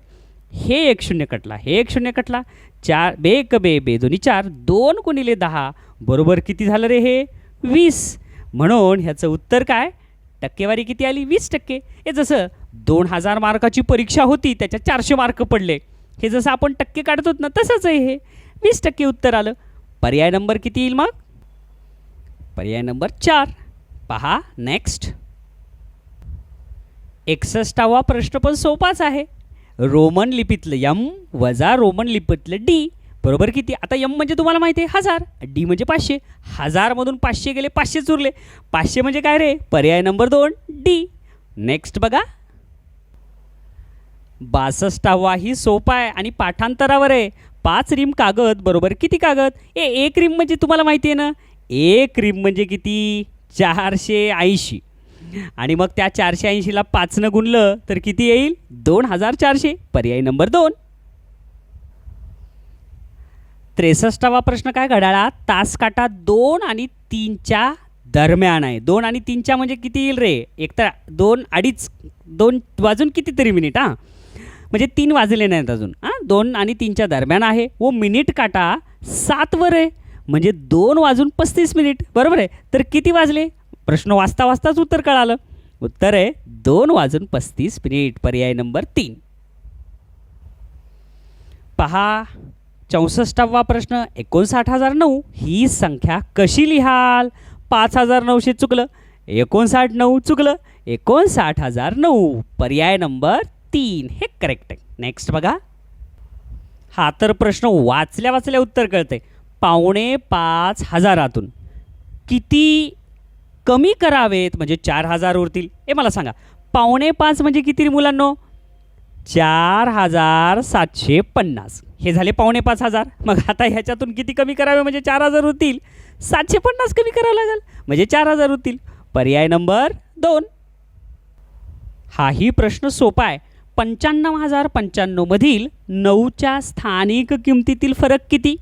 हे 1 शून्य कटला, हे 1 शून्य कटला. 4 बे 1 बे बे दोन्ही 4, 2 गुणिले 10 बरोबर किती झालं रे? हे 20. म्हणून ह्याचं उत्तर काय? टक्केवारी किती आली? 20%. हे जसं 2,000 मार्काची परीक्षा होती त्याच्यात 400 मार्क पडले, हे जसं आपण टक्के काढतो ना तसंच आहे. हे 20% उत्तर आलं. पर्याय नंबर किती येईल मग? पर्याय नंबर 4. पहा नेक्स्ट. 61वा प्रश्न पण सोपाच आहे. रोमन लिपीतलं M वजा रोमन लिपीतलं D बरोबर किती? आता M म्हणजे तुम्हाला माहिती आहे 1000, D म्हणजे 500. 1000मधून 500 गेले, 500 उरले. 500 म्हणजे काय रे? पर्याय नंबर 2 D. नेक्स्ट बघा. 62वा ही सोपा आहे आणि पाठांतरावर आहे. 5 रिम कागद बरोबर किती कागद? एक रिम म्हणजे तुम्हाला माहिती आहे ना, एक रिम म्हणजे किती? 480. आणि मग त्या 480ला 5नं गुणलं तर किती येईल? 2,400. पर्याय नंबर 2. 63वा प्रश्न काय? घड्याळात तास काटा 2 आणि 3च्या दरम्यान आहे. 2 आणि 3च्या म्हणजे किती येईल रे? एक तर 2 2:30 2 वाजून कितीतरी मिनिट, हां म्हणजे 3 वाजले नाहीत अजून. 2 आणि 3च्या दरम्यान आहे व मिनिट काटा 7वर आहे म्हणजे 2 वाजून 35 मिनिट बरोबर आहे. तर किती वाजले? प्रश्न वाचता वाचताच उत्तर कळालं. उत्तर आहे 2 वाजून 35 मिनिट. पर्याय नंबर 3. पहा 64वा प्रश्न. 59,009 ही संख्या कशी लिहाल? 5,900 चुकलं, 59,900 चुकलं, 59,009. पर्याय नंबर 3 हे करेक्ट आहे. नेक्स्ट बघा. हा तर प्रश्न वाचल्या वाचल्या उत्तर कळते. 5,500 किती कमी करावेत म्हणजे 4,000 उरतील? हे मला सांगा. 5,500 म्हणजे किती मुलांनो? 4750. हे झाले 4500. मग आता ह्याच्यातून किती कमी करावे म्हणजे 4000 होतील. 750 कमी करावं लागेल म्हणजे 4000 होतील. पर्याय नंबर 2. हाही प्रश्न सोपा आहे. 95,095 मधील 9च्या स्थानिक किमतीतील फरक किती?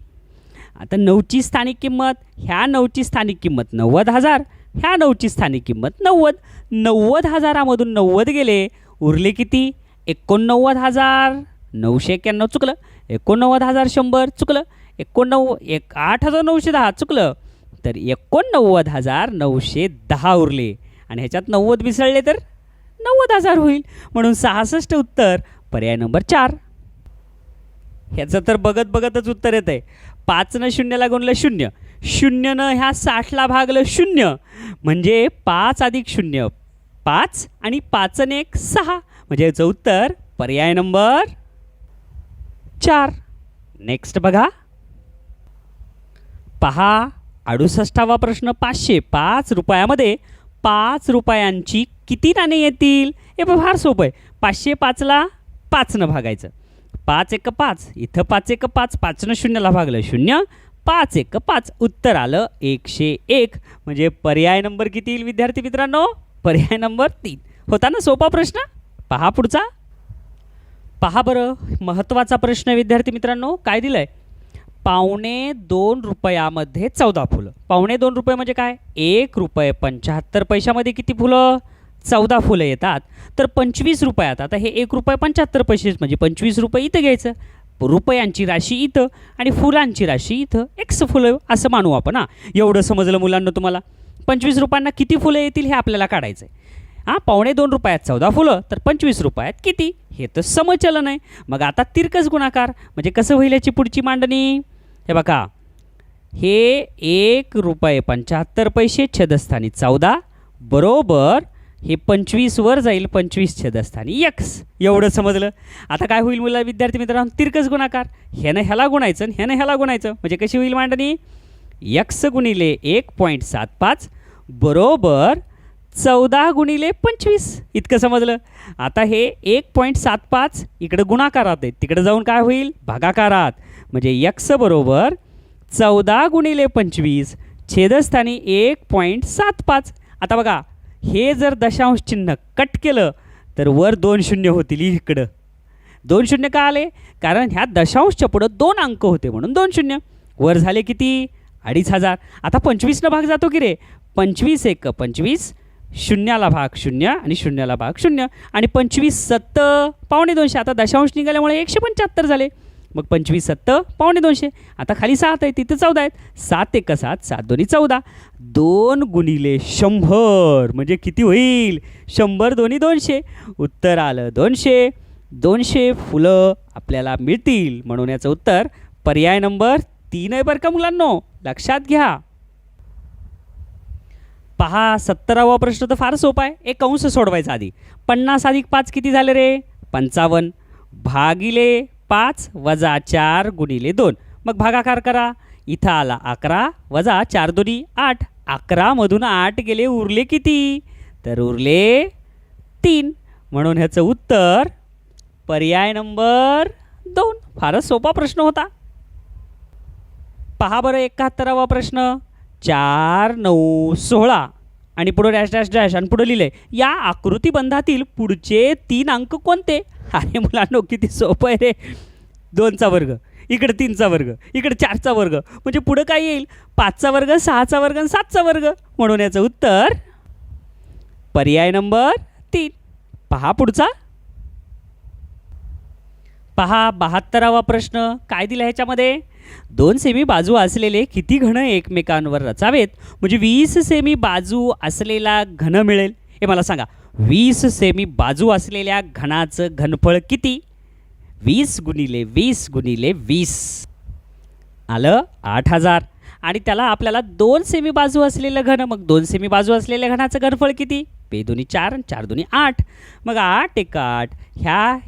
आता 9ची स्थानिक किंमत, ह्या 9ची स्थानिक किंमत 90,000, ह्या 9ची स्थानिक किंमत 90. 90,000मधून 90 गेले, उरले किती? 89,991 चुकलं, 89,100 चुकलं, 8,910 चुकलं, तर 89,910 उरले आणि ह्याच्यात 90 मिसळले तर 90,000 होईल. म्हणून 66 उत्तर पर्याय नंबर 4. ह्याचं तर बघत बघतच उत्तर येत आहे. 5नं 0ला गुणलं 0, 0नं ह्या 60ला भागलं 0, म्हणजे 5 अधिक 0 5 आणि 5 आणि 1 6, म्हणजे याचं उत्तर पर्याय नंबर 4. नेक्स्ट बघा, पहा 68वा प्रश्न. 505 रुपयामध्ये 5 रुपयांची किती नाणी येतील? हे पण फार सोपं आहे. 505ला 5नं भागायचं. 5 1 5, इथं 5 1 5, 5नं 0ला भागलं 0, 5 1 5, उत्तर आलं 101. म्हणजे पर्याय नंबर किती येईल विद्यार्थी मित्रांनो? पर्याय नंबर 3. होता ना सोपा प्रश्न? पहा पुढचा. पहा बरं, महत्त्वाचा प्रश्न विद्यार्थी मित्रांनो. काय दिलं आहे? ₹2.25 14 फुलं. ₹2.25 म्हणजे काय? ₹1.75 किती फुलं? 14 फुलं येतात. तर 25 रुपयात, आता हे ₹1.75 म्हणजे 25 रुपये इथं घ्यायचं, रुपयांची राशी इथं आणि फुलांची राशी इथं, एक्स फुलं असं मानू आपण. हां, एवढं समजलं मुलांना तुम्हाला? 25 रुपयांना किती फुलं येतील हे आपल्याला काढायचं आहे. हां, ₹2.25 14 फुलं, तर 25 रुपयात किती? हे तर समचलन आहे. मग आता तिरकस गुणाकार म्हणजे कसं होईल याची पुढची मांडणी? हे बघा, हे ₹1.75 छेदस्थानी 14 बरोबर हे 25 वर जाईल, 25 छेदस्थानी x. एवढं समजलं? आता काय होईल मुला विद्यार्थी मित्रांनो? तिरकस गुणाकार. ह्यानं ह्याला गुणायचं आणि ह्यानं ह्याला गुणायचं, म्हणजे कशी होईल मांडणी? x गुणिले 1.75 बरोबर 14 गुणिले 25. इतकं समजलं? आता हे 1.75 इकडे गुणाकारात आहे, तिकडे जाऊन काय होईल? भागाकारात. म्हणजे x बरोबर 14 गुणिले 25 छेदस्थानी 1.75. आता बघा, हे जर दशांश चिन्ह कट केलं तर वर 2 शून्य होतील. इकडं 2 शून्य का आले? कारण ह्या दशांशच्या पुढं 2 अंक होते म्हणून 2 शून्य. वर झाले किती? 2,500. आता 25नं भाग जातो की रे? 25 1 25, 0ला भाग 0 आणि 0ला भाग 0 आणि 25 7 2.25. आता दशांश निघाल्यामुळे 175 झाले. मग 25 7 2.25. आता खाली 7 आहे, तिथे 14 आहेत. 7 1 7, 7 2 14. 2 गुणिले 100 म्हणजे किती होईल? 100 2 200. उत्तर आलं 200. 200 फुलं आपल्याला मिळतील. म्हणून याचं उत्तर पर्याय नंबर 3 आहे बरं का मुलांनो, लक्षात घ्या. पहा 17वा प्रश्न तर फार सोपा आहे. एक कंस सोडवायचा आधी. 50 अधिक 5 किती झाले रे? 55 भागिले 5 वजा 4 गुणिले 2. मग भागाकार करा. इथं आला 11 वजा 4 2 8. 11 मधून 8 गेले, उरले किती? तर उरले 3. म्हणून ह्याचं उत्तर पर्याय नंबर 2. फारच सोपा प्रश्न होता. पहा बरं 71वा प्रश्न. 4 9 16 आणि पुढं डॅश डॅश डॅश आणि पुढं लिहिलंय, या आकृतीबंधातील पुढचे 3 अंक कोणते? अरे मुलांनो, किती सोपं आहे रे. 2चा वर्ग, इकडे 3चा वर्ग, इकडे 4चा वर्ग, म्हणजे पुढं काय येईल? 5चा वर्ग, 6चा वर्ग आणि 7चा वर्ग. म्हणून याचं उत्तर पर्याय नंबर 3. पहा पुढचा. पहा 72वा प्रश्न. काय दिलं ह्याच्यामध्ये? 2 सेमी बाजू असलेले किती घन एकमेकांवर रचावेत म्हणजे 20 सेमी बाजू असलेला घन मिळेल? हे मला सांगा. 20 सेमी बाजू असलेल्या घनाचं घनफळ किती? 20 गुणिले 20 गुणिले 20 आलं 8000. आणि त्याला आपल्याला 2 सेमी बाजू असलेलं घन, मग 2 सेमी बाजू असलेल्या घनाचं घनफळ किती? 2 2 4 4 2 8. मग 8 1 8 ह्या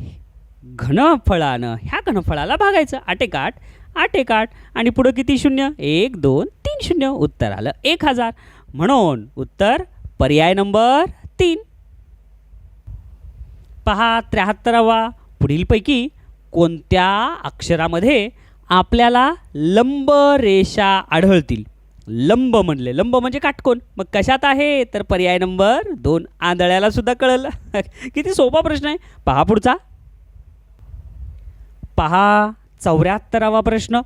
घनफळानं ह्या घनफळाला भागायचं. 8 1 8 8 1 8 आणि पुढं किती शून्य? 1 2 3 शून्य. उत्तर आलं 1000. म्हणून उत्तर पर्याय नंबर 3. पहा 73वा. पुढीलपैकी कोणत्या अक्षरामध्ये आपल्याला लंब रेषा आढळतील? लंब म्हणजे काटकोन. मग कशात आहे? तर पर्याय नंबर 2. आंधळ्याला सुद्धा कळलं. किती सोपा प्रश्न आहे. पहा पुढचा. पहा 74वा प्रश्न.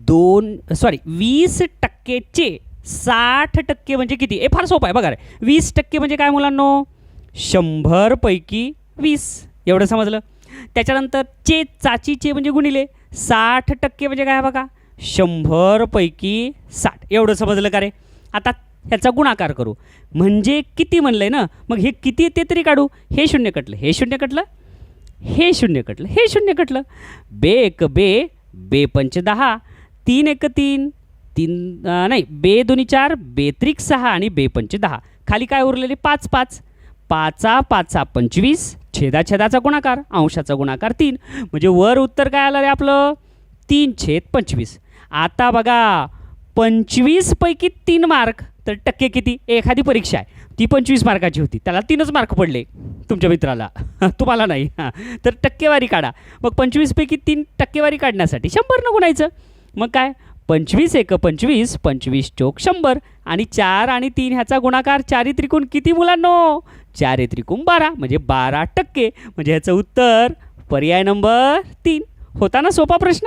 20%चे 60% म्हणजे किती? हे फार सोपं आहे बघा रे. 20% म्हणजे काय मुलांनो? 100 पैकी 20. एवढं समजलं. त्याच्यानंतर चाचीचे म्हणजे गुणिले 60% म्हणजे काय बघा? 100 पैकी 60. एवढं समजलं का रे? आता ह्याचा गुणाकार करू म्हणजे किती म्हणलंय ना. मग हे किती ते तरी काढू. हे शून्य कटलं, हे शून्य कटलं, हे शून्य कटलं, हे शून्य कटलं. बे एक बे, बे पंच 10, 3 एक 3, 3 नाही, बे दोन्ही 4, बे त्रिक 6 आणि बे पंच 10. खाली काय उरलेले? 5 5. 5 5 25. छेदाचा गुणाकार, अंशाचा गुणाकार 3. म्हणजे वर उत्तर काय आलं रे आपलं? 3/25. आता बघा 25 पैकी 3 मार्क. तर टक्के किती? एखादी परीक्षा आहे ती 25 मार्काची होती, त्याला 3च मार्क पडले तुमच्या मित्राला, तुम्हाला नाही. तर टक्केवारी काढा. मग 25 पैकी 3 टक्केवारी काढण्यासाठी 100 न गुणायचं. मग काय? 25 एक 25, 25 चोक 100 आणि 4 आणि 3 ह्याचा गुणाकार 4 त्रिकोण किती मुलांनो? 4 त्रिकोण 12 म्हणजे 12%. म्हणजे ह्याचं उत्तर पर्याय नंबर 3. होता ना सोपा प्रश्न?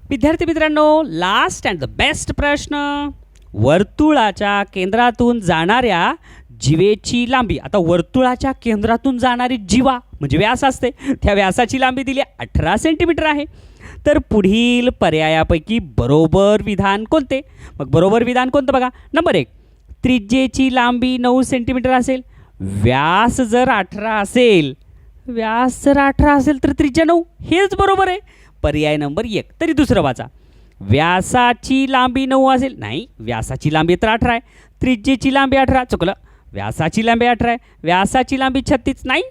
विद्यार्थी मित्रांनो, लास्ट अँड द बेस्ट प्रश्न. वर्तुळाच्या केंद्रातून जाणाऱ्या जीवेची लांबी. आता वर्तुळाच्या केंद्रातून जाणारी जीवा म्हणजे व्यास असते, त्या व्यासाची लांबी दिली 18 सेंटीमीटर आहे. तर पुढील पर्यायापैकी बरोबर विधान कोणते? मग बरोबर विधान कोणतं बघा. नंबर 1, त्रिज्येची लांबी 9 सेंटीमीटर असेल. व्यास जर 18 असेल, तर त्रिज्या 9. हेच बरोबर आहे. पर्याय नंबर 1. तरी दुसरं वाचा. व्यासाची लांबी 9 असेल. नाही, व्यासाची लांबी तर 18 आहे. त्रिज्येची लांबी 18. चुकलं. व्यासाची लांबी 18 आहे. व्यासाची लांबी 36. नाही,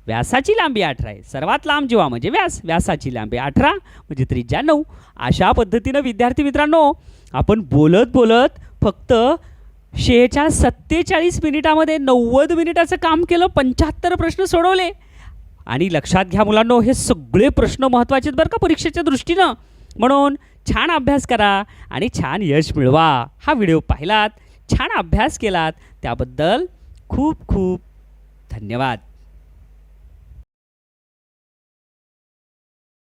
व्यासाची लांबी 18 आहे. सर्वात लांब जीवा म्हणजे व्यास. व्यासाची लांबी 18 म्हणजे त्रिज्या 9. अशा पद्धतीनं विद्यार्थी मित्रांनो आपण बोलत फक्त 47 मिनिटामध्ये 90 मिनिटाचं काम केलं. 75 प्रश्न सोडवले. आणि लक्षात घ्या मुलांनो, हे सगळे प्रश्न महत्त्वाचे आहेत बरं का परीक्षेच्या दृष्टीनं. म्हणून छान अभ्यास करा आणि छान यश मिळवा. हा व्हिडिओ पाहिलात, छान अभ्यास केलात त्याबद्दल खूप खूप धन्यवाद.